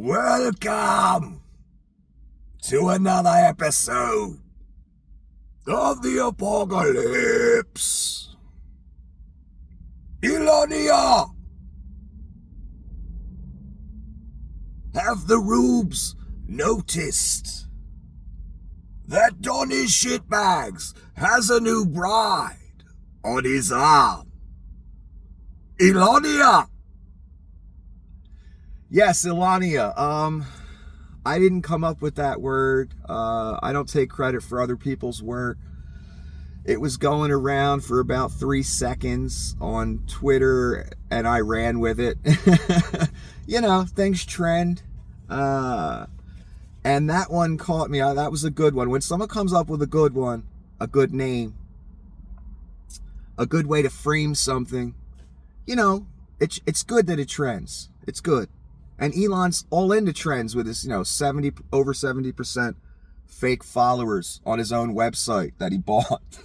Welcome to another episode of the Apocalypse. Elonia! Have the rubes noticed that Donny Shitbags has a new bride on his arm? Elonia! Yes, Elonia. I didn't come up with that word. I don't take credit for other people's work. It was going around for about 3 seconds on Twitter, and I ran with it. You know, things trend. And that one caught me. That was a good one. When someone comes up with a good one, a good name, a good way to frame something, you know, it's good that it trends. It's good. And Elon's all into trends with his, over 70% fake followers on his own website that he bought.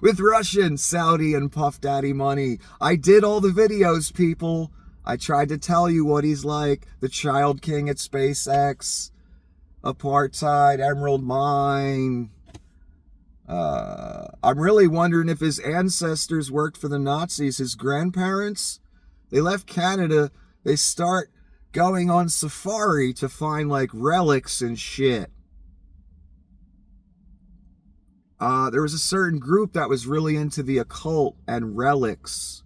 With Russian, Saudi, and Puff Daddy money. I did all the videos, people. I tried to tell you what he's like. The child king at SpaceX. Apartheid, Emerald Mine. I'm really wondering if his ancestors worked for the Nazis. His grandparents, they left Canada. They start going on safari to find like relics and shit. There was a certain group that was really into the occult and relics.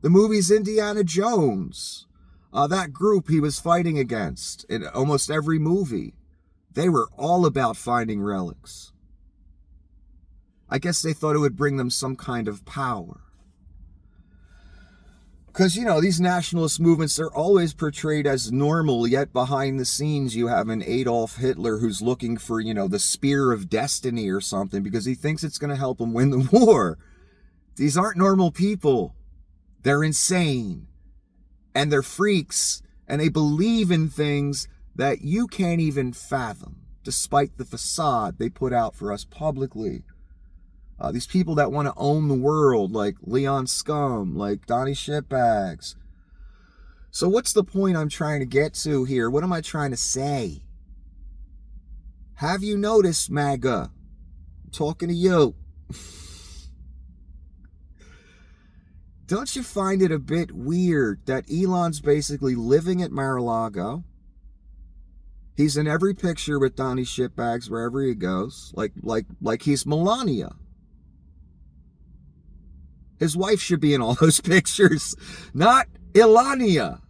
The movie's Indiana Jones. That group he was fighting against in almost every movie. They were all about finding relics. I guess they thought it would bring them some kind of power. Because, these nationalist movements are always portrayed as normal, yet behind the scenes you have an Adolf Hitler who's looking for, the spear of destiny or something because he thinks it's going to help him win the war. These aren't normal people. They're insane. And they're freaks. And they believe in things that you can't even fathom, despite the facade they put out for us publicly. These people that want to own the world, like Leon Scum, like Donny Shitbags. So what's the point I'm trying to get to here? What am I trying to say? Have you noticed, MAGA? I'm talking to you. Don't you find it a bit weird that Elon's basically living at Mar-a-Lago? He's in every picture with Donny Shitbags wherever he goes, like he's Melania. His wife should be in all those pictures, not Elonia,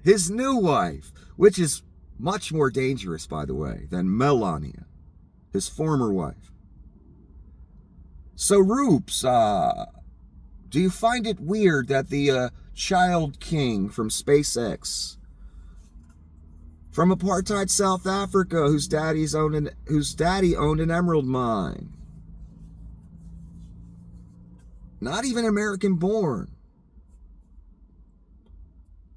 his new wife, which is much more dangerous, by the way, than Melania, his former wife. So, Roops, do you find it weird that the child king from SpaceX, from apartheid South Africa, whose daddy owned an emerald mine, not even American born?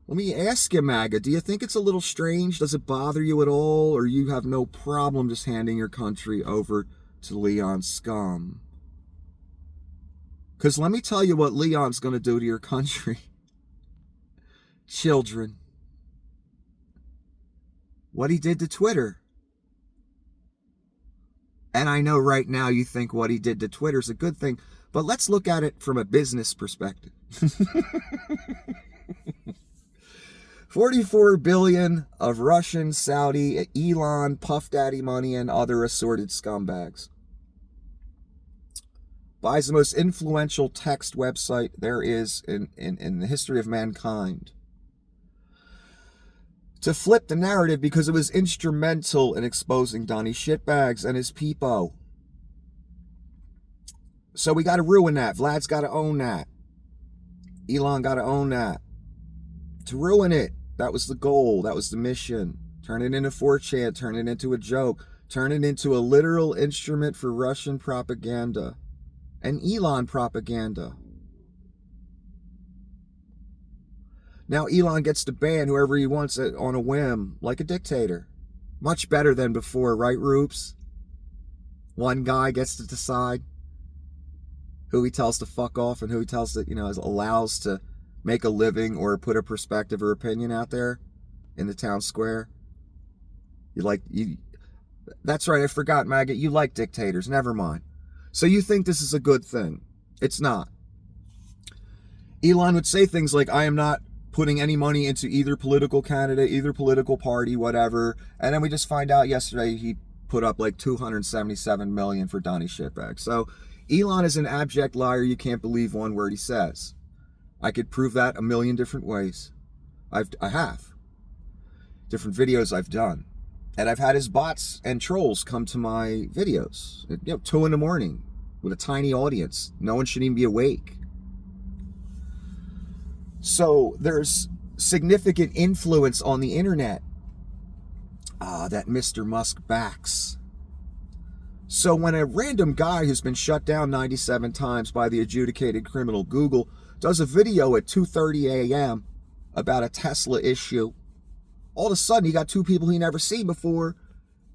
Let me ask you, MAGA, do you think it's a little strange? Does it bother you at all? Or you have no problem just handing your country over to Leon Scum? Because let me tell you what Leon's going to do to your country. Children. What he did to Twitter. And I know right now you think what he did to Twitter is a good thing, but let's look at it from a business perspective. 44 billion of Russian, Saudi, Elon, Puff Daddy money, and other assorted scumbags. Buys the most influential text website there is in the history of mankind. To flip the narrative because it was instrumental in exposing Donny Shitbags and his peepo. So we got to ruin that. Vlad's got to own that. Elon got to own that. To ruin it. That was the goal. That was the mission. Turn it into 4chan. Turn it into a joke. Turn it into a literal instrument for Russian propaganda. And Elon propaganda. Now Elon gets to ban whoever he wants on a whim, like a dictator. Much better than before, right, Roops? One guy gets to decide who he tells to fuck off and who he tells to, allows to make a living or put a perspective or opinion out there. in the town square. That's right, I forgot, Maggot. You like dictators. Never mind. So you think this is a good thing. It's not. Elon would say things like, I am not putting any money into either political candidate, either political party, whatever. And then we just find out yesterday he put up like $277 million for Donnie Shitbag. So Elon is an abject liar. You can't believe one word he says. I could prove that a million different ways. I have. Different videos I've done. And I've had his bots and trolls come to my videos at 2 a.m. with a tiny audience. No one should even be awake. So there's significant influence on the internet that Mr. Musk backs. So when a random guy who's been shut down 97 times by the adjudicated criminal Google does a video at 2:30 a.m. about a Tesla issue, all of a sudden he got two people he never seen before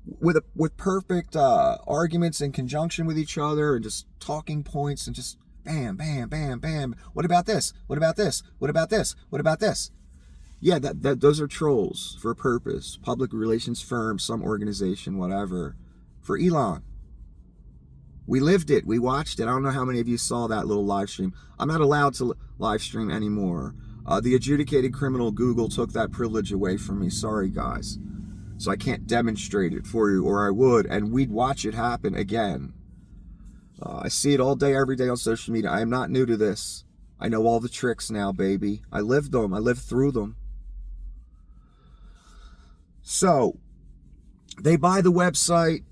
with perfect arguments in conjunction with each other and just talking points and just bam, bam, bam, bam. What about this? What about this? What about this? What about this? Yeah, those are trolls for a purpose. Public relations firm, some organization, whatever. For Elon. We lived it. We watched it. I don't know how many of you saw that little live stream. I'm not allowed to live stream anymore. The adjudicated criminal Google took that privilege away from me. Sorry, guys. So I can't demonstrate it for you, or I would, and we'd watch it happen again. I see it all day, every day on social media. I am not new to this. I know all the tricks now, baby. I lived them. I lived through them. So, they buy the website.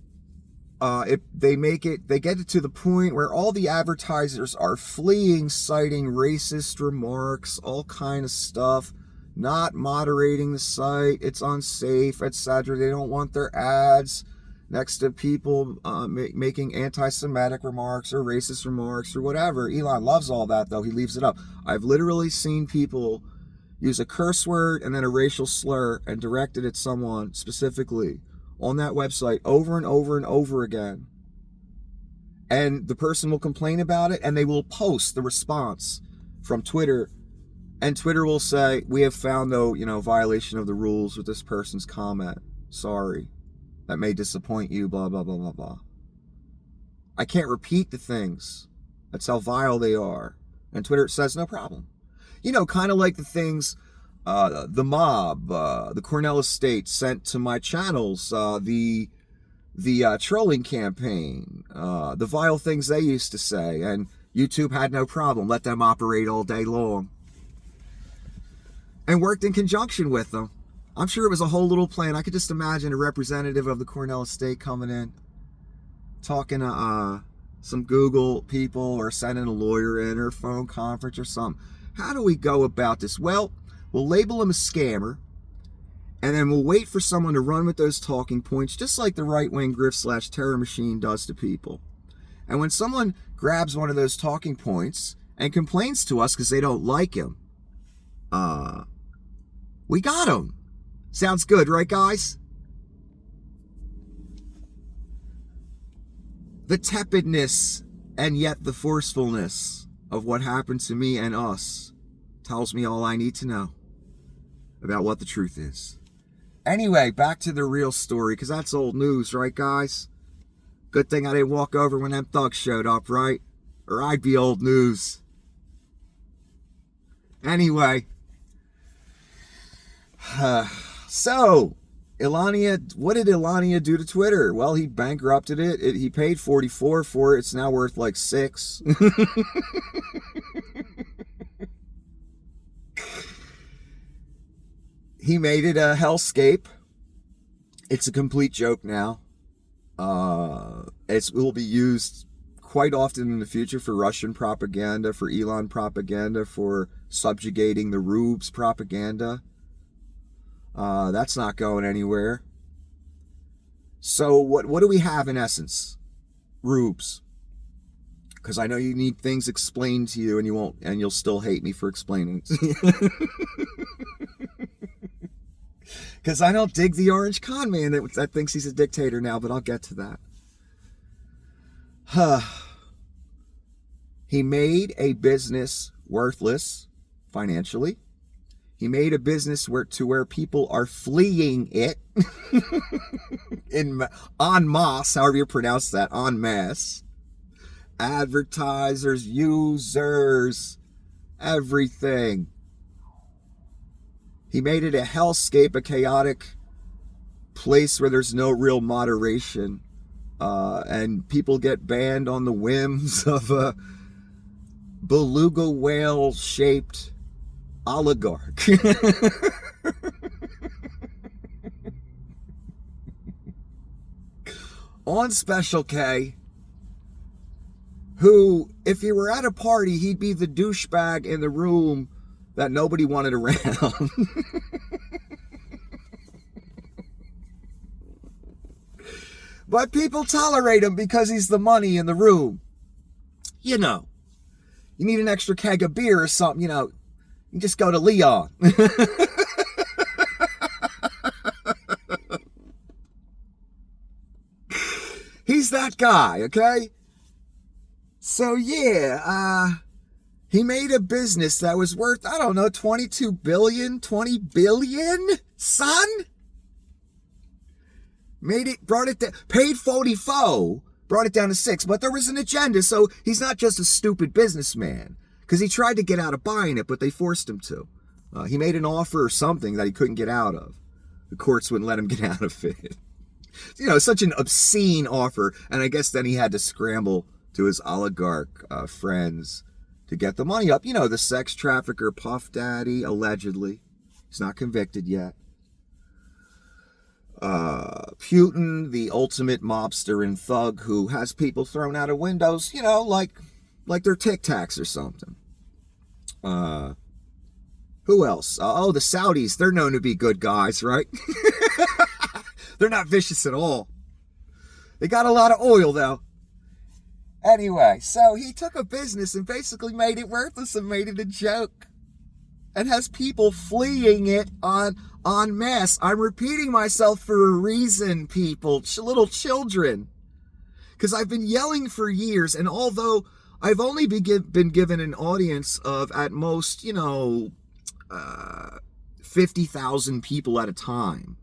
They get it to the point where all the advertisers are fleeing, citing racist remarks, all kind of stuff, not moderating the site, it's unsafe, etc. They don't want their ads next to people making anti-Semitic remarks or racist remarks or whatever. Elon loves all that, though. He leaves it up. I've literally seen people use a curse word and then a racial slur and direct it at someone specifically on that website over and over and over again. And the person will complain about it and they will post the response from Twitter. And Twitter will say, we have found no, violation of the rules with this person's comment. Sorry. That may disappoint you, blah, blah, blah, blah, blah. I can't repeat the things. That's how vile they are. And Twitter says, no problem. Kind of like the things the mob, the Cornell estate sent to my channels, the trolling campaign, the vile things they used to say, and YouTube had no problem. Let them operate all day long. And worked in conjunction with them. I'm sure it was a whole little plan. I could just imagine a representative of the Cornell estate coming in, talking to some Google people or sending a lawyer in or a phone conference or something. How do we go about this? Well, we'll label him a scammer, and then we'll wait for someone to run with those talking points, just like the right-wing grift/terror machine does to people. And when someone grabs one of those talking points and complains to us because they don't like him, we got him. Sounds good, right, guys? The tepidness and yet the forcefulness of what happened to me and us tells me all I need to know about what the truth is. Anyway, back to the real story, because that's old news, right, guys? Good thing I didn't walk over when them thugs showed up, right? Or I'd be old news. Anyway. So, Elonia, what did Elonia do to Twitter? Well, he bankrupted it. He paid $44 for it. It's now worth like $6. He made it a hellscape. It's a complete joke now. It will be used quite often in the future for Russian propaganda, for Elon propaganda, for subjugating the rubes propaganda. That's not going anywhere. So what do we have in essence? Rubes. Because I know you need things explained to you, and you'll still hate me for explaining it to you. Because I don't dig the orange con man that thinks he's a dictator now, but I'll get to that. He made a business worthless financially. He made a business where people are fleeing it en masse, however you pronounce that, en masse. Advertisers, users, everything. He made it a hellscape, a chaotic place where there's no real moderation. And people get banned on the whims of a beluga whale-shaped oligarch. On Special K, who, if he were at a party, he'd be the douchebag in the room that nobody wanted around. But people tolerate him because he's the money in the room. You know, you need an extra keg of beer or something, you know, you just go to Leon. He's that guy, okay? So yeah, he made a business that was worth, I don't know, 22 billion, 20 billion, son? Brought it down, paid 44, brought it down to 6, but there was an agenda, so he's not just a stupid businessman, because he tried to get out of buying it, but they forced him to. He made an offer or something that he couldn't get out of. The courts wouldn't let him get out of it. You know, such an obscene offer, and I guess then he had to scramble to his oligarch friends to get the money up. You know, the sex trafficker Puff Daddy, allegedly. He's not convicted yet. Putin, the ultimate mobster and thug who has people thrown out of windows, you know, like they're Tic Tacs or something. Who else? Oh, the Saudis, they're known to be good guys, right? They're not vicious at all. They got a lot of oil, though. Anyway, so he took a business and basically made it worthless and made it a joke. And has people fleeing it en masse. I'm repeating myself for a reason, people. Little children. Because I've been yelling for years, and although I've only been given an audience of, at most, you know, 50,000 people at a time.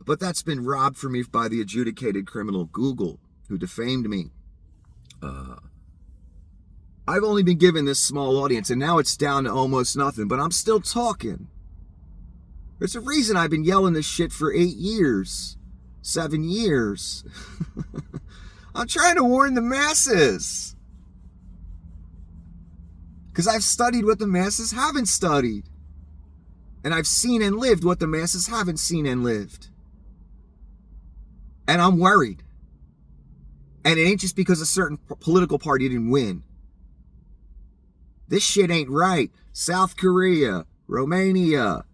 But that's been robbed from me by the adjudicated criminal Google, who defamed me. I've only been given this small audience, and now it's down to almost nothing, but I'm still talking. There's a reason I've been yelling this shit for 8 years, 7 years. I'm trying to warn the masses. Because I've studied what the masses haven't studied. And I've seen and lived what the masses haven't seen and lived. And I'm worried. And it ain't just because a certain political party didn't win. This shit ain't right. South Korea, Romania,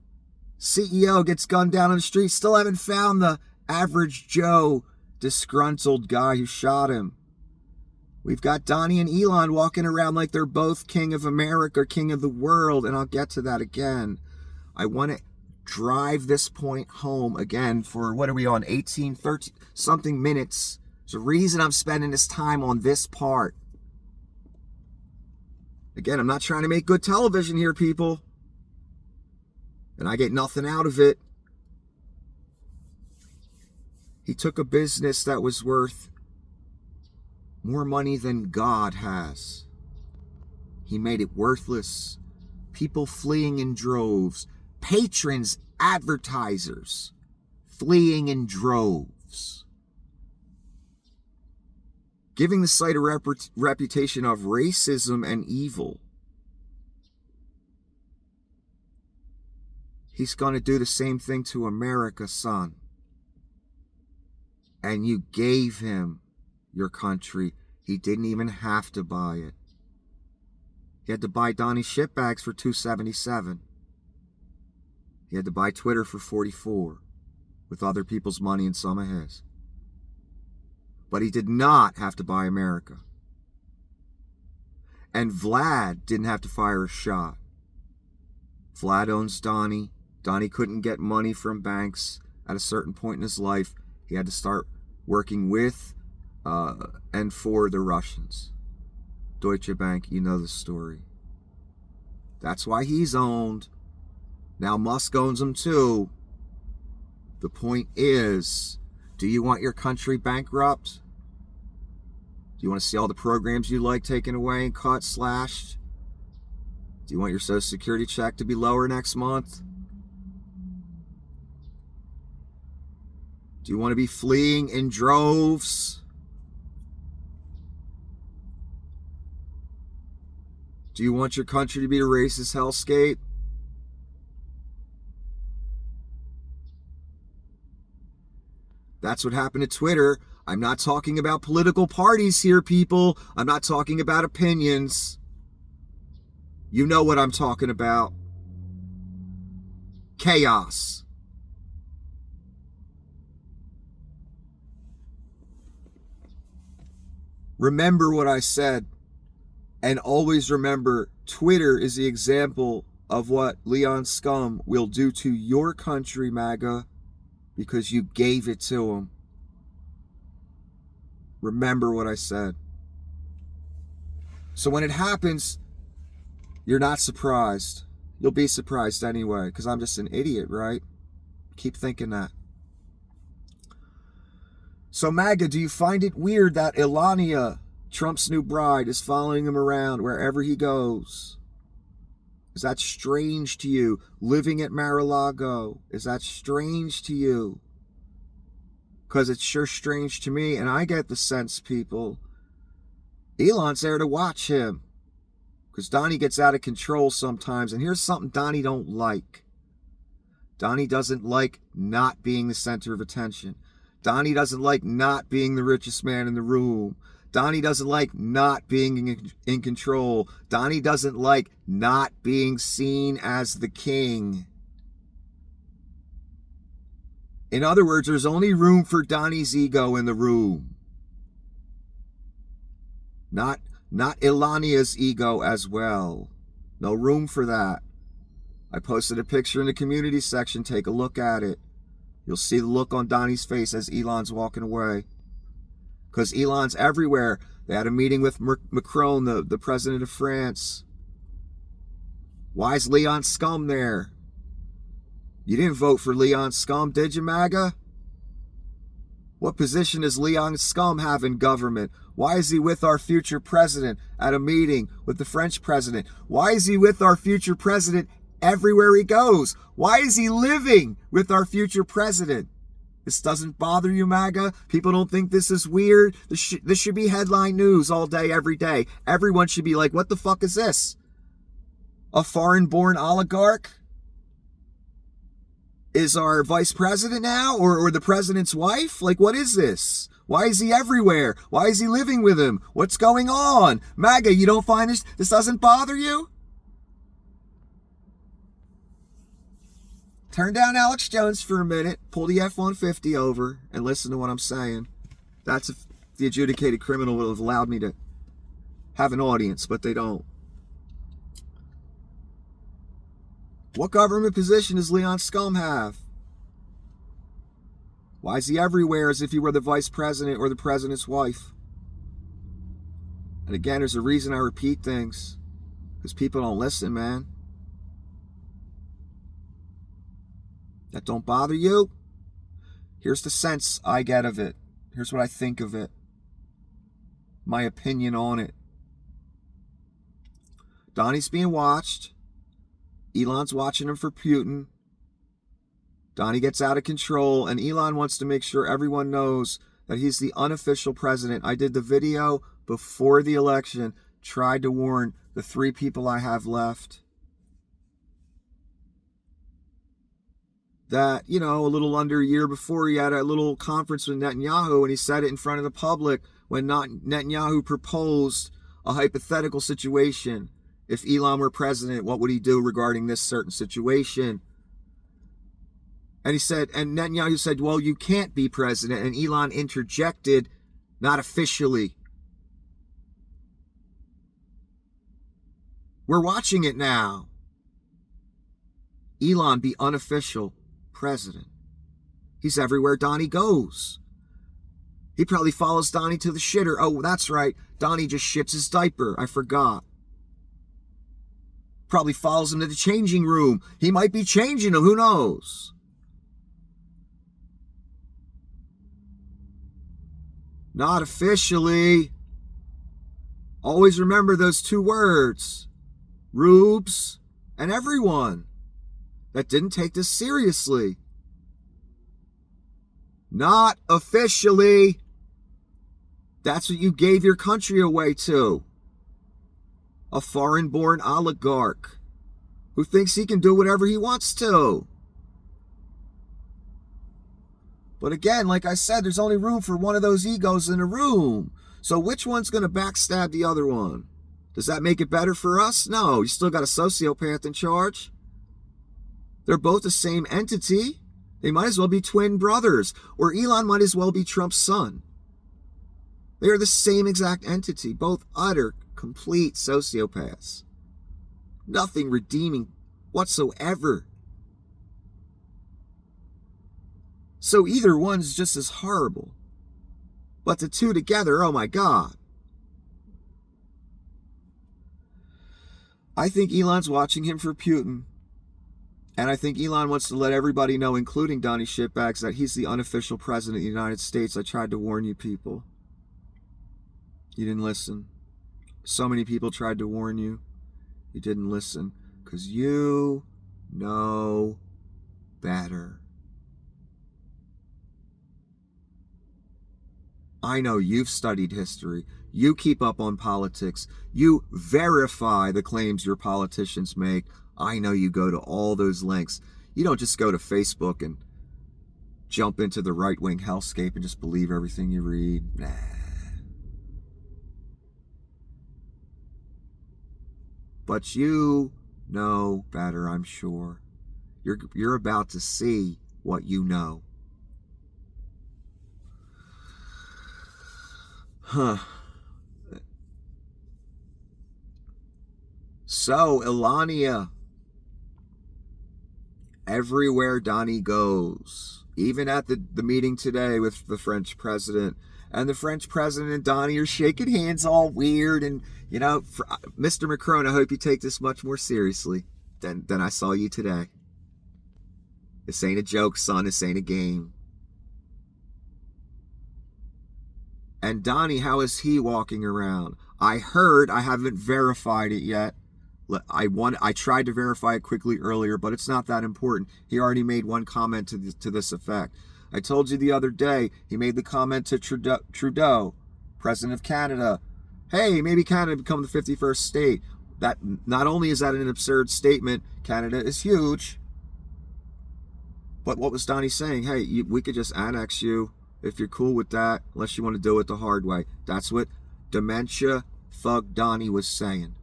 CEO gets gunned down on the street. Still haven't found the average Joe disgruntled guy who shot him. We've got Donnie and Elon walking around like they're both king of America or king of the world. And I'll get to that again. I want to drive this point home again for, what are we on, 18, 13 something minutes. There's a reason I'm spending this time on this part. Again, I'm not trying to make good television here, people. And I get nothing out of it. He took a business that was worth more money than God has. He made it worthless. People fleeing in droves. Patrons, advertisers, fleeing in droves. Giving the site a reputation of racism and evil. He's going to do the same thing to America, son. And you gave him your country. He didn't even have to buy it. He had to buy Donnie shitbags for $277. He had to buy Twitter for $44 with other people's money and some of his. But he did not have to buy America. And Vlad didn't have to fire a shot. Vlad owns Donnie. Donnie couldn't get money from banks at a certain point in his life. He had to start working with and for the Russians. Deutsche Bank, you know the story. That's why he's owned. Now Musk owns them too. The point is, do you want your country bankrupt? Do you want to see all the programs you like taken away and cut, slashed? Do you want your Social Security check to be lower next month? Do you want to be fleeing in droves? Do you want your country to be a racist hellscape? That's what happened to Twitter. I'm not talking about political parties here, people. I'm not talking about opinions. You know what I'm talking about. Chaos. Remember what I said. And always remember, Twitter is the example of what Leon Scum will do to your country, MAGA, because you gave it to him. Remember what I said. So when it happens, you're not surprised. You'll be surprised anyway, because I'm just an idiot, right? Keep thinking that. So MAGA, do you find it weird that Elonia, Trump's new bride, is following him around wherever he goes? Is that strange to you? Living at Mar-a-Lago, is that strange to you? Because it's sure strange to me, and I get the sense, people, Elon's there to watch him. Because Donnie gets out of control sometimes, and here's something Donnie don't like. Donnie doesn't like not being the center of attention. Donnie doesn't like not being the richest man in the room. Donnie doesn't like not being in control. Donnie doesn't like not being seen as the king. In other words, there's only room for Donnie's ego in the room. Not Elonia's ego as well. No room for that. I posted a picture in the community section. Take a look at it. You'll see the look on Donnie's face as Elon's walking away. Because Elon's everywhere. They had a meeting with Macron, the president of France. Why is Leon Scum there? You didn't vote for Leon Scum, did you, MAGA? What position does Leon Scum have in government? Why is he with our future president at a meeting with the French president? Why is he with our future president everywhere he goes? Why is he living with our future president? This doesn't bother you, MAGA? People don't think this is weird? This should be headline news all day, every day. Everyone should be like, what the fuck is this? A foreign-born oligarch is our vice president now? Or the president's wife? Like, what is this? Why is he everywhere? Why is he living with him? What's going on? MAGA, you don't find this doesn't bother you? Turn down Alex Jones for a minute, pull the F-150 over, and listen to what I'm saying. That's if the adjudicated criminal would have allowed me to have an audience, but they don't. What government position does Leon Scum have? Why is he everywhere as if he were the vice president or the president's wife? And again, there's a reason I repeat things. Because people don't listen, man. That don't bother you? Here's the sense I get of it. Here's what I think of it. My opinion on it. Donnie's being watched. Elon's watching him for Putin. Donnie gets out of control, and Elon wants to make sure everyone knows that he's the unofficial president. I did the video before the election, tried to warn the 3 people I have left that, a little under a year before, he had a little conference with Netanyahu, and he said it in front of the public when Netanyahu proposed a hypothetical situation. If Elon were president, what would he do regarding this certain situation? And Netanyahu said, well, you can't be president. And Elon interjected, not officially. We're watching it now. Elon be unofficial president. He's everywhere Donnie goes. He probably follows Donnie to the shitter. Oh, that's right. Donnie just shits his diaper. I forgot. Probably follows him to the changing room. He might be changing him. Who knows? Not officially. Always remember those two words. Rubes and everyone that didn't take this seriously. Not officially. That's what you gave your country away to. A foreign-born oligarch who thinks he can do whatever he wants to. But again, like I said, there's only room for one of those egos in a room. So which one's going to backstab the other one? Does that make it better for us? No, you still got a sociopath in charge. They're both the same entity. They might as well be twin brothers. Or Elon might as well be Trump's son. They are the same exact entity. Both utter, complete sociopaths. Nothing redeeming whatsoever. So either one's just as horrible. But the two together, oh my God. I think Elon's watching him for Putin. And I think Elon wants to let everybody know, including Donnie Shitbags, that he's the unofficial president of the United States. I tried to warn you people. You didn't listen. So many people tried to warn you. You didn't listen. Because you know better. I know you've studied history. You keep up on politics. You verify the claims your politicians make. I know you go to all those lengths. You don't just go to Facebook and jump into the right-wing hellscape and just believe everything you read. Nah. But you know better, I'm sure. You're about to see what you know. Huh. So, Elonia. Everywhere Donnie goes. Even at the meeting today with the French president. And the French president and Donnie are shaking hands all weird. And, you know, Mr. Macron, I hope you take this much more seriously than I saw you today. This ain't a joke, son. This ain't a game. And Donnie, how is he walking around? I heard, I haven't verified it yet. I tried to verify it quickly earlier, but it's not that important. He already made one comment to this effect. I told you the other day, he made the comment to Trudeau, President of Canada. Hey, maybe Canada become the 51st state. That not only is that an absurd statement, Canada is huge. But what was Donnie saying? Hey, we could just annex you if you're cool with that, unless you want to do it the hard way. That's what dementia thug Donnie was saying.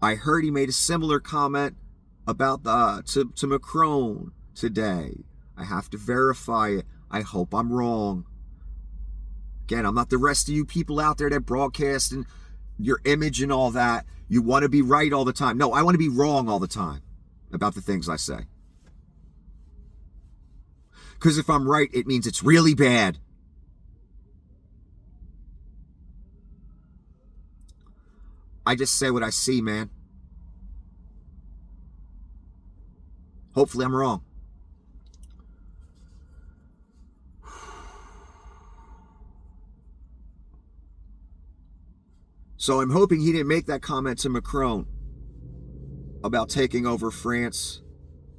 I heard he made a similar comment about to Macron today. I have to verify it. I hope I'm wrong. Again, I'm not the rest of you people out there that broadcast and your image and all that. You want to be right all the time. No, I want to be wrong all the time about the things I say. Because if I'm right, it means it's really bad. I just say what I see, man. Hopefully I'm wrong. So I'm hoping he didn't make that comment to Macron about taking over France,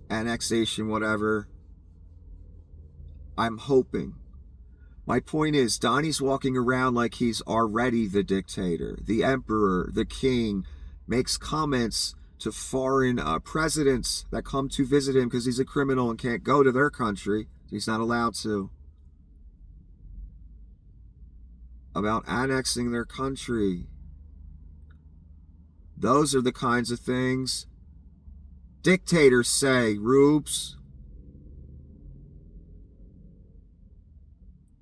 annexation, whatever. I'm hoping. My point is, Donnie's walking around like he's already the dictator, the emperor, the king, makes comments to foreign presidents that come to visit him because he's a criminal and can't go to their country. He's not allowed to. About annexing their country. Those are the kinds of things dictators say, Rubes.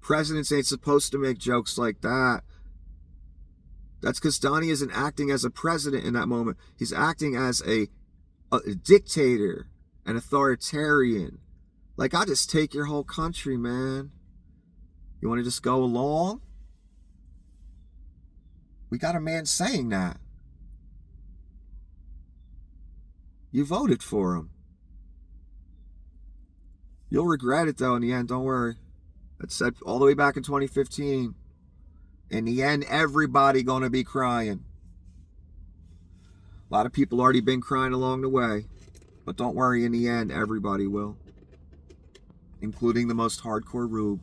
Presidents ain't supposed to make jokes like that. That's because Donnie isn't acting as a president in that moment. He's acting as a dictator, an authoritarian. Like, I'll just take your whole country, man. You want to just go along? We got a man saying that. You voted for him. You'll regret it, though, in the end. Don't worry. It said all the way back in 2015. In the end, everybody going to be crying. A lot of people already been crying along the way. But don't worry, in the end, everybody will. Including the most hardcore rube.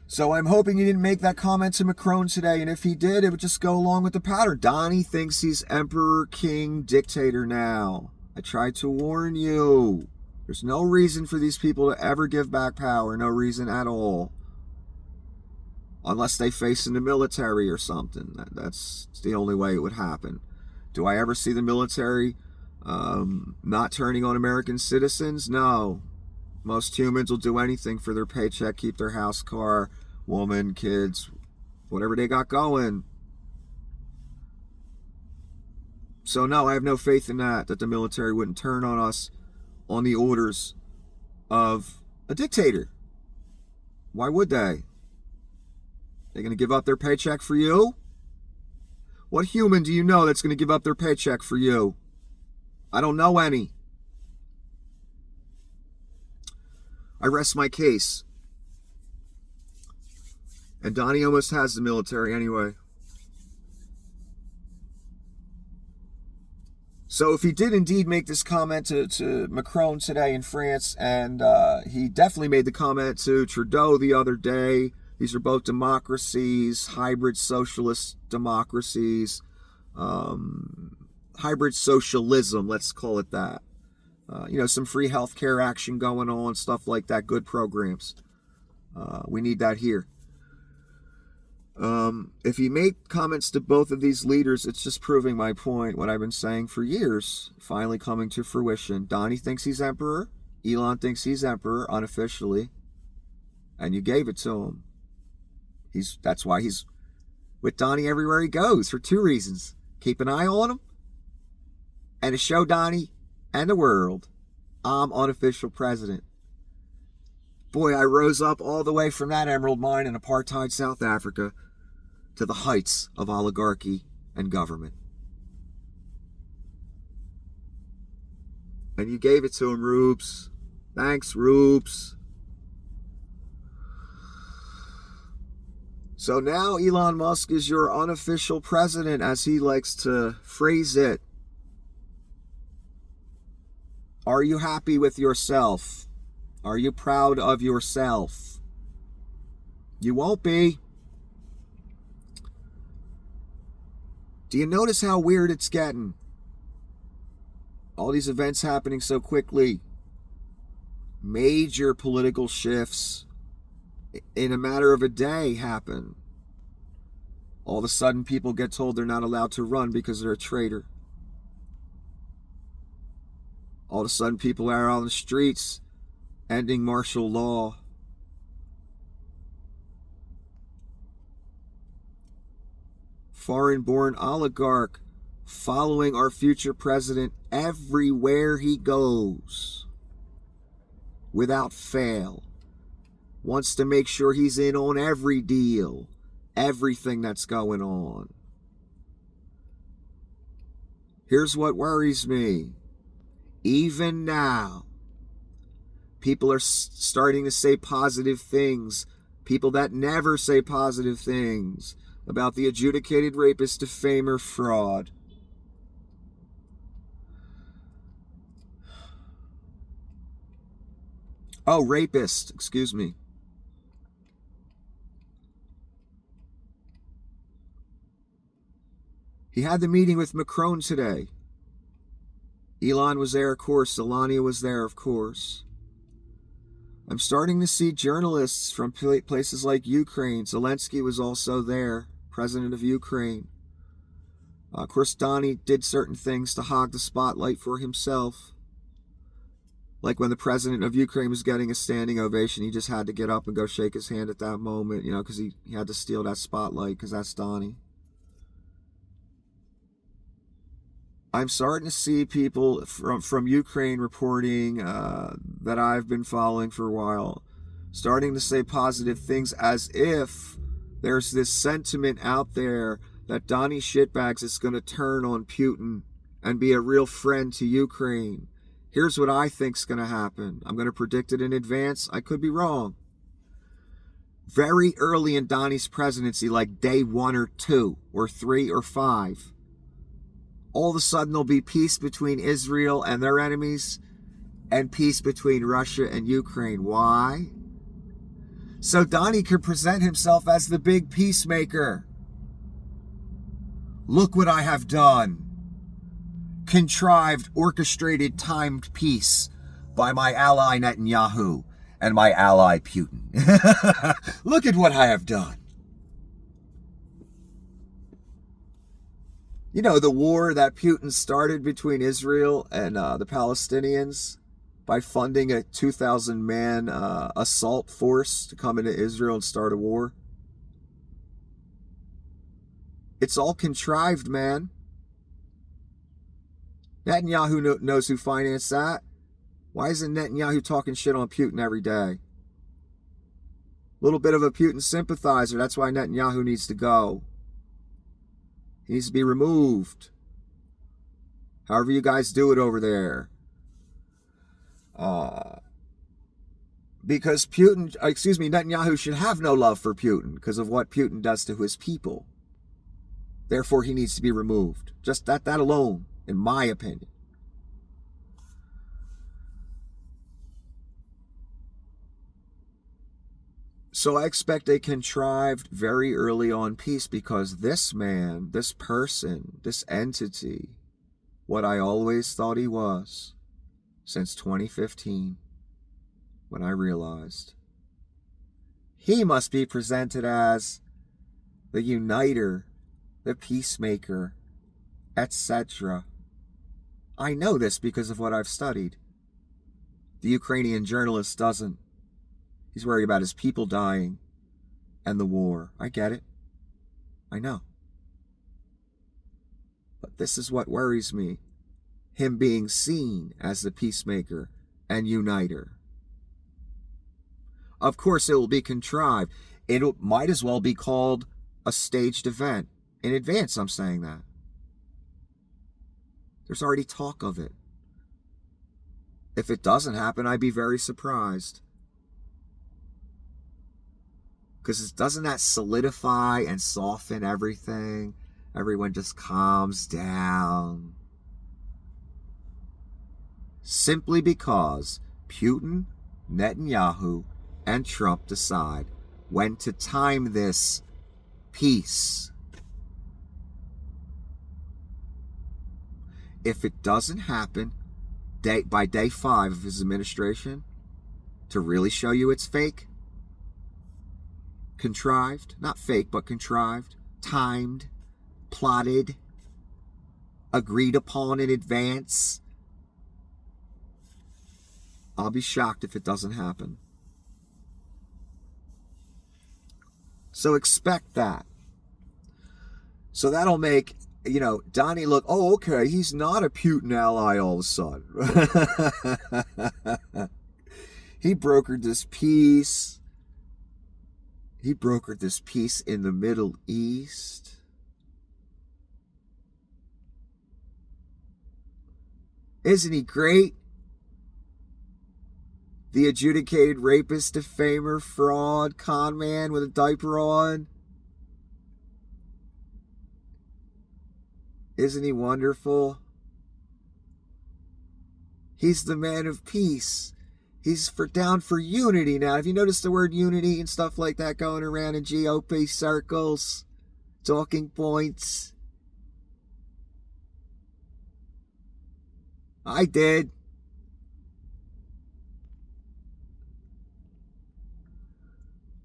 So I'm hoping he didn't make that comment to Macron today. And if he did, it would just go along with the pattern. Donnie thinks he's emperor, king, dictator now. I tried to warn you. There's no reason for these people to ever give back power. No reason at all. Unless they face in the military or something. That's the only way it would happen. Do I ever see the military not turning on American citizens? No. Most humans will do anything for their paycheck, keep their house, car, woman, kids, whatever they got going. So no, I have no faith in that the military wouldn't turn on us on the orders of a dictator. Why would they? They're going to give up their paycheck for you? What human do you know that's going to give up their paycheck for you? I don't know any. I rest my case. And Donnie almost has the military anyway. So if he did indeed make this comment to Macron today in France, and he definitely made the comment to Trudeau the other day, these are both democracies, hybrid socialist democracies, hybrid socialism, let's call it that. Some free healthcare action going on, stuff like that, good programs. We need that here. If he made comments to both of these leaders, it's just proving my point, what I've been saying for years, finally coming to fruition. Donnie thinks he's emperor. Elon thinks he's emperor, unofficially. And you gave it to him. That's why he's with Donnie everywhere he goes, for two reasons. Keep an eye on him, and to show Donnie and the world, I'm unofficial president. Boy, I rose up all the way from that emerald mine in apartheid South Africa to the heights of oligarchy and government. And you gave it to him, Rubes. Thanks, Rubes. So now Elon Musk is your unofficial president, as he likes to phrase it. Are you happy with yourself? Are you proud of yourself? You won't be. Do you notice how weird it's getting? All these events happening so quickly. Major political shifts in a matter of a day happen. All of a sudden people get told they're not allowed to run because they're a traitor. All of a sudden people are on the streets ending martial law. Foreign-born oligarch following our future president everywhere he goes. Without fail. Wants to make sure he's in on every deal. Everything that's going on. Here's what worries me. Even now, people are starting to say positive things. People that never say positive things about the adjudicated rapist, defamer, fraud. Oh, rapist, excuse me. He had the meeting with Macron today. Elon was there, of course. Elonia was there, of course. I'm starting to see journalists from places like Ukraine. Zelensky was also there, president of Ukraine. Of course, Donnie did certain things to hog the spotlight for himself. Like when the president of Ukraine was getting a standing ovation, he just had to get up and go shake his hand at that moment, because he had to steal that spotlight, because that's Donnie. I'm starting to see people from Ukraine reporting that I've been following for a while, starting to say positive things, as if there's this sentiment out there that Donnie Shitbags is going to turn on Putin and be a real friend to Ukraine. Here's what I think's going to happen. I'm going to predict it in advance. I could be wrong. Very early in Donnie's presidency, like day 1 or 2 or 3 or 5, all of a sudden there'll be peace between Israel and their enemies and peace between Russia and Ukraine. Why? So Donnie could present himself as the big peacemaker. Look what I have done. Contrived, orchestrated, timed peace by my ally Netanyahu and my ally Putin. Look at what I have done. You know, the war that Putin started between Israel and the Palestinians by funding a 2,000-man assault force to come into Israel and start a war. It's all contrived, man. Netanyahu knows who financed that. Why isn't Netanyahu talking shit on Putin every day? A little bit of a Putin sympathizer. That's why Netanyahu needs to go. He needs to be removed. However you guys do it over there. Because Netanyahu should have no love for Putin because of what Putin does to his people. Therefore, he needs to be removed. Just that alone, in my opinion. So I expect a contrived, very early on peace because this man, this person, this entity, what I always thought he was since 2015, when I realized he must be presented as the uniter, the peacemaker, etc. I know this because of what I've studied. The Ukrainian journalist doesn't. He's worried about his people dying and the war. I get it. I know. But this is what worries me. Him being seen as the peacemaker and uniter. Of course, it will be contrived. It might as well be called a staged event. In advance, I'm saying that. There's already talk of it. If it doesn't happen, I'd be very surprised. Because doesn't that solidify and soften everything? Everyone just calms down. Simply because Putin, Netanyahu, and Trump decide when to time this peace. If it doesn't happen by day 5 of his administration, to really show you it's fake, contrived, not fake, but contrived, timed, plotted, agreed upon in advance, I'll be shocked if it doesn't happen. So expect that. So that'll make, Donnie look, oh, okay, he's not a Putin ally all of a sudden. He brokered this peace. He brokered this peace in the Middle East. Isn't he great? The adjudicated rapist, defamer, fraud, con man with a diaper on. Isn't he wonderful? He's the man of peace. He's down for unity now. Have you noticed the word unity and stuff like that going around in GOP circles? Talking points. I did.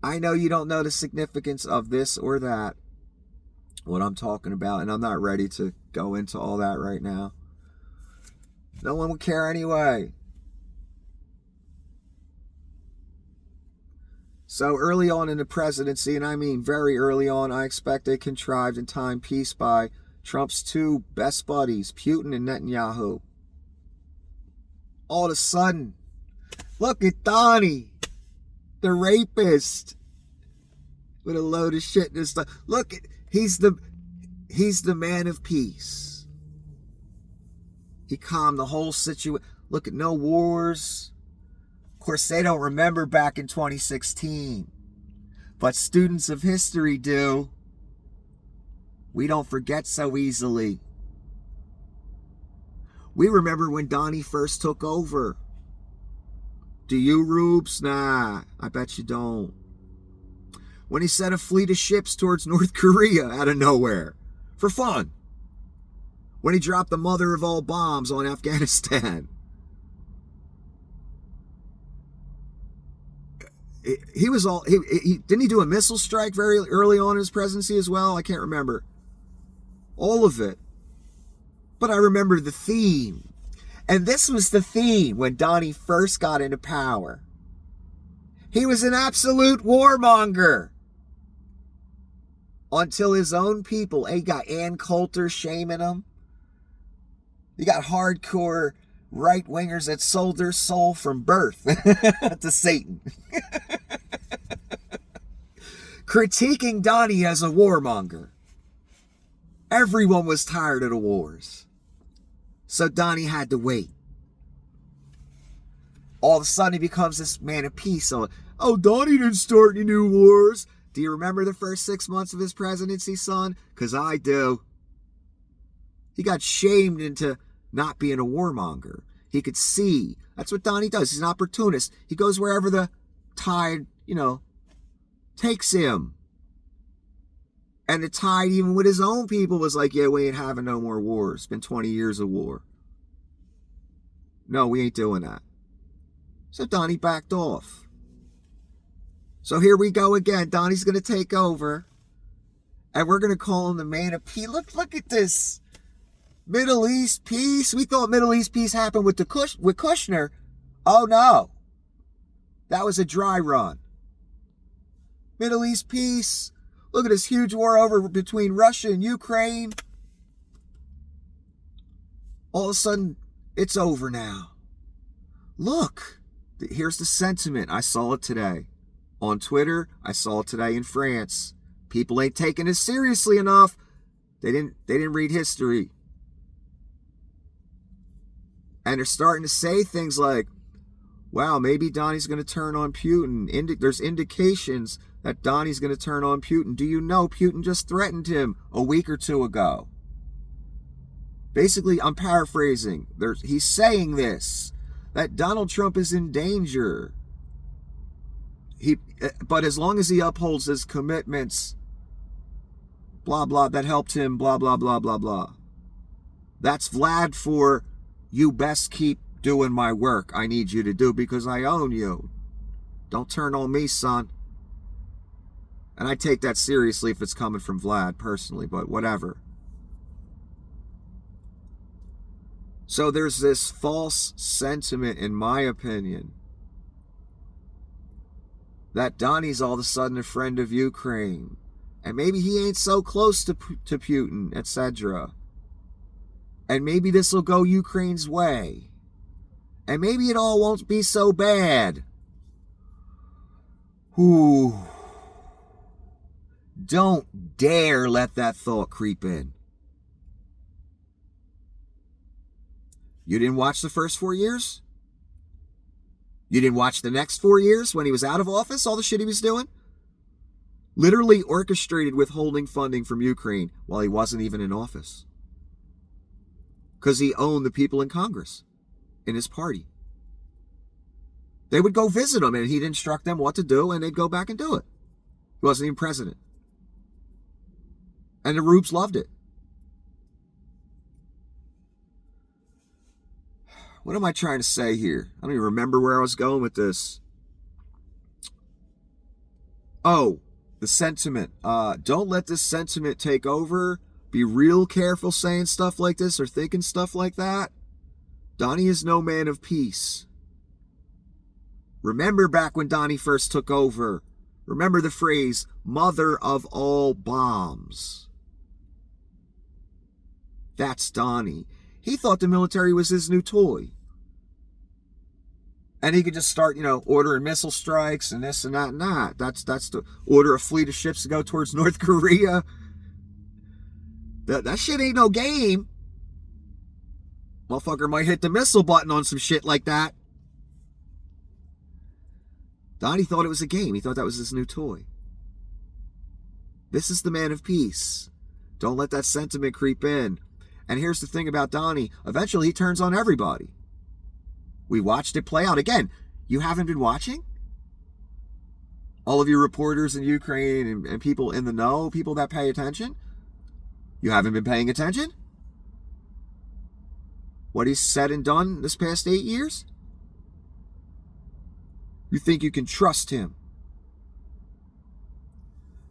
I know you don't know the significance of this or that, what I'm talking about, and I'm not ready to go into all that right now. No one would care anyway. So early on in the presidency, and I mean very early on, I expect a contrived and timed peace by Trump's 2 best buddies, Putin and Netanyahu. All of a sudden, look at Donnie, the rapist, with a load of shit and stuff. Look, he's the man of peace. He calmed the whole situation. Look at no wars. Of course, they don't remember back in 2016. But students of history do. We don't forget so easily. We remember when Donnie first took over. Do you, Rubes? Nah, I bet you don't. When he sent a fleet of ships towards North Korea out of nowhere. For fun. When he dropped the mother of all bombs on Afghanistan. He was all... didn't he do a missile strike very early on in his presidency as well? I can't remember. All of it. But I remember the theme. And this was the theme when Donnie first got into power. He was an absolute warmonger. Until his own people, he got Ann Coulter shaming him. You got hardcore right-wingers that sold their soul from birth to Satan. Critiquing Donnie as a warmonger. Everyone was tired of the wars. So Donnie had to wait. All of a sudden he becomes this man of peace. Oh, Donnie didn't start any new wars. Do you remember the first 6 months of his presidency, son? Because I do. He got shamed into not being a warmonger. He could see. That's what Donnie does. He's an opportunist. He goes wherever the tide, takes him. And the tide, even with his own people, was like, yeah, we ain't having no more wars. It's been 20 years of war. No, we ain't doing that. So Donnie backed off. So here we go again. Donnie's going to take over. And we're going to call him the man of peace. Look at this. Middle East peace. We thought Middle East peace happened with Kushner. Oh, no. That was a dry run. Middle East peace. Look at this huge war over between Russia and Ukraine. All of a sudden, it's over now. Look. Here's the sentiment. I saw it today. On Twitter, I saw it today in France. People ain't taking it seriously enough. They didn't read history. And they're starting to say things like, wow, maybe Donnie's going to turn on Putin. There's indications that Donnie's going to turn on Putin. Do you know Putin just threatened him a week or two ago? Basically, I'm paraphrasing. He's saying this, that Donald Trump is in danger. But as long as he upholds his commitments, blah, blah, that helped him, blah, blah, blah, blah, blah. That's Vlad for, you best keep doing my work I need you to do because I own you. Don't turn on me, son. And I take that seriously if it's coming from Vlad personally, but whatever. So there's this false sentiment, in my opinion, that Donnie's all of a sudden a friend of Ukraine. And maybe he ain't so close to Putin, etc. And maybe this will go Ukraine's way. And maybe it all won't be so bad. Ooh. Don't dare let that thought creep in. You didn't watch the first 4 years? You didn't watch the next 4 years when he was out of office, all the shit he was doing? Literally orchestrated withholding funding from Ukraine while he wasn't even in office. Because he owned the people in Congress, in his party. They would go visit him and he'd instruct them what to do and they'd go back and do it. He wasn't even president. And the Rubes loved it. What am I trying to say here? I don't even remember where I was going with this. Oh, the sentiment. Don't let this sentiment take over. Be real careful saying stuff like this or thinking stuff like that. Donnie is no man of peace. Remember back when Donnie first took over. Remember the phrase, mother of all bombs. That's Donnie. He thought the military was his new toy. And he could just start, ordering missile strikes and this and that and that. That's the order a fleet of ships to go towards North Korea. That shit ain't no game. Motherfucker might hit the missile button on some shit like that. Donnie thought it was a game. He thought that was his new toy. This is the man of peace. Don't let that sentiment creep in. And here's the thing about Donnie. Eventually he turns on everybody. We watched it play out. Again, you haven't been watching? All of you reporters in Ukraine and people in the know, people that pay attention? You haven't been paying attention? What he's said and done this past 8 years? You think you can trust him?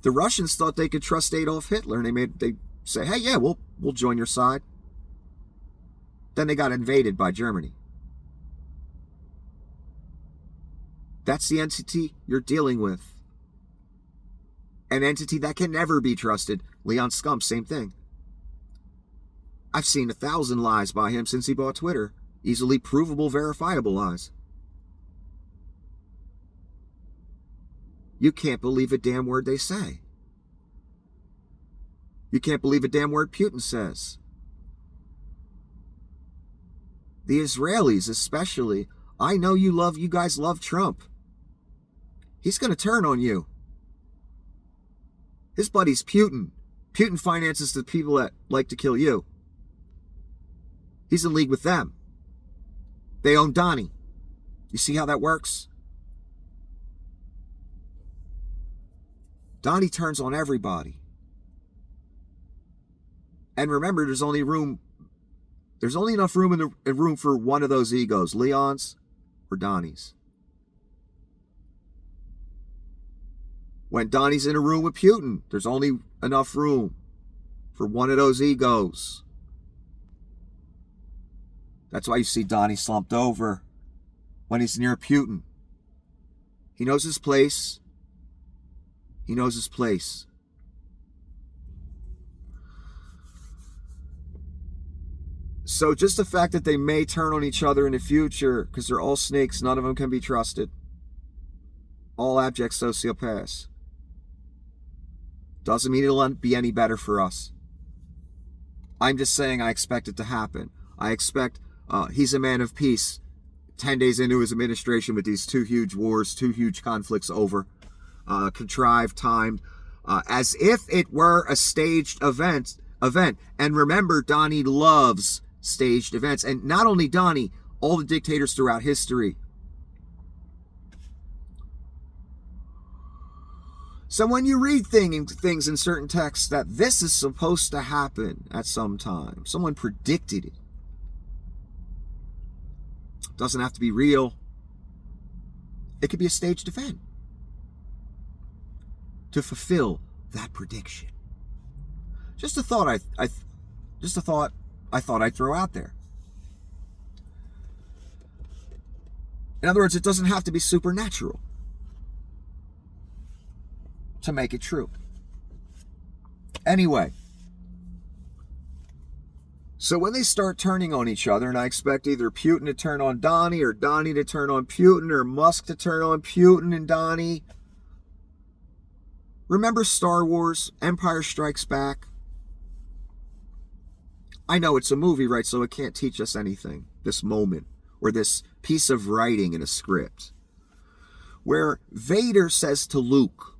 The Russians thought they could trust Adolf Hitler, and they say, hey, yeah, we'll join your side. Then they got invaded by Germany. That's the entity you're dealing with. An entity that can never be trusted. Leon Scump, same thing. I've seen 1,000 lies by him since he bought Twitter. Easily provable, verifiable lies. You can't believe a damn word they say. You can't believe a damn word Putin says. The Israelis especially. I know you guys love Trump. He's going to turn on you. His buddy's Putin. Putin finances the people that like to kill you. He's in league with them. They own Donnie. You see how that works? Donnie turns on everybody. And remember, there's only enough room in the room for one of those egos, Leon's or Donnie's. When Donnie's in a room with Putin, there's only enough room for one of those egos. That's why you see Donnie slumped over when he's near Putin. He knows his place. He knows his place. So just the fact that they may turn on each other in the future, because they're all snakes, none of them can be trusted. All abject sociopaths. Doesn't mean it'll be any better for us. I'm just saying I expect it to happen. I expect he's a man of peace 10 days into his administration with these 2 huge wars, 2 huge conflicts over, contrived, timed, as if it were a staged event. And remember, Donnie loves staged events. And not only Donnie, all the dictators throughout history. So when you read things in certain texts that this is supposed to happen at some time, someone predicted it. Doesn't have to be real. It could be a staged event to fulfill that prediction. Just a thought I thought I'd throw out there. In other words, it doesn't have to be supernatural to make it true. Anyway, so when they start turning on each other, and I expect either Putin to turn on Donnie, or Donnie to turn on Putin, or Musk to turn on Putin and Donnie. Remember Star Wars, Empire Strikes Back? I know it's a movie, right? So it can't teach us anything, this moment, or this piece of writing in a script, where Vader says to Luke,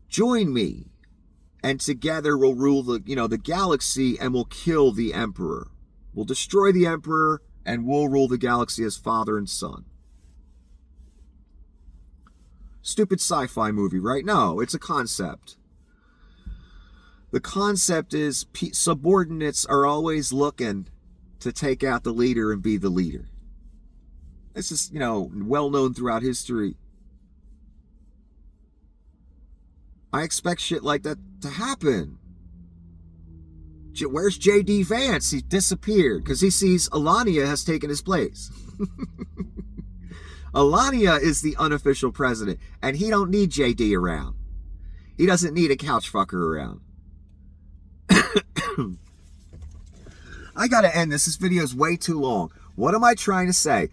join me, and together we'll rule the galaxy, and we'll kill the Emperor. We'll destroy the Emperor, and we'll rule the galaxy as father and son. Stupid sci-fi movie, right? No, it's a concept. The concept is subordinates are always looking to take out the leader and be the leader. This is, well known throughout history. I expect shit like that to happen. Where's J.D. Vance? He disappeared because he sees Elonia has taken his place. Elonia is the unofficial president, and he don't need J.D. around. He doesn't need a couch fucker around. I gotta end this. This video is way too long. What am I trying to say?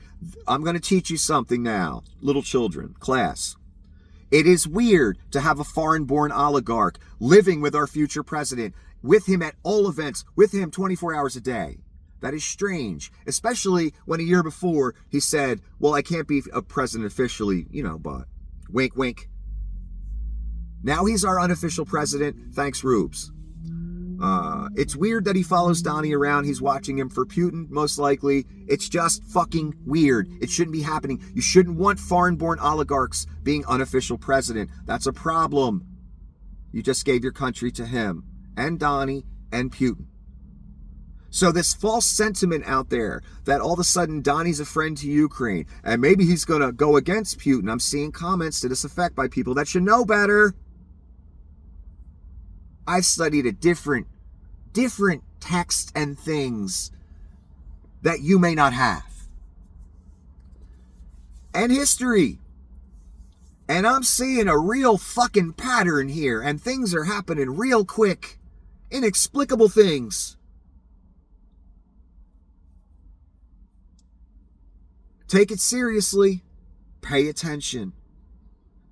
I'm going to teach you something now. Little children, class. It is weird to have a foreign-born oligarch living with our future president, with him at all events, with him 24 hours a day. That is strange, especially when a year before he said, well, I can't be a president officially, but wink, wink. Now he's our unofficial president. Thanks, Rubes. It's weird that he follows Donnie around. He's watching him for Putin, most likely. It's just fucking weird. It shouldn't be happening. You shouldn't want foreign-born oligarchs being unofficial president. That's a problem. You just gave your country to him and Donnie and Putin. So this false sentiment out there that all of a sudden Donnie's a friend to Ukraine and maybe he's going to go against Putin. I'm seeing comments to this effect by people that should know better. I've studied a different texts and things that you may not have. And history. And I'm seeing a real fucking pattern here, and things are happening real quick. Inexplicable things. Take it seriously. Pay attention.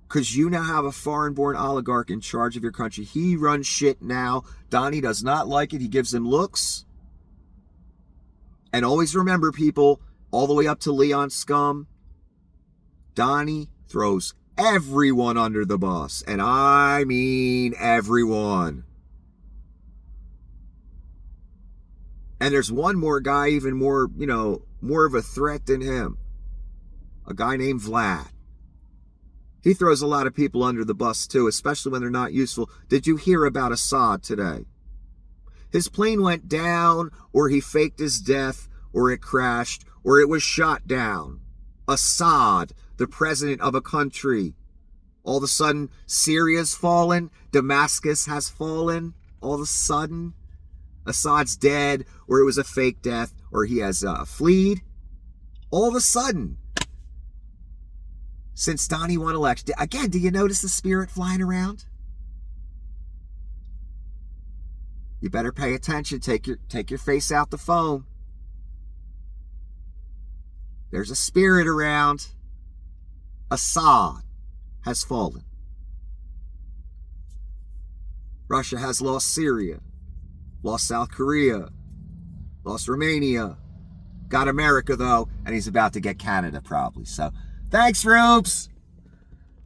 Because you now have a foreign-born oligarch in charge of your country. He runs shit now. Donnie does not like it. He gives him looks. And always remember, people, all the way up to Leon Scum, Donnie throws everyone under the bus. And I mean everyone. And there's one more guy, even more, more of a threat than him. A guy named Vlad. He throws a lot of people under the bus too, especially when they're not useful. Did you hear about Assad today? His plane went down, or he faked his death, or it crashed, or it was shot down. Assad, the president of a country. All of a sudden, Syria's fallen. Damascus has fallen. All of a sudden, Assad's dead, or it was a fake death, or he has fled. All of a sudden, since Donnie won election, again, do you notice the spirit flying around? You better pay attention. Take your face out the phone. There's a spirit around. Assad has fallen. Russia has lost Syria, lost South Korea, lost Romania, got America though, and he's about to get Canada probably. So, thanks, Rubes.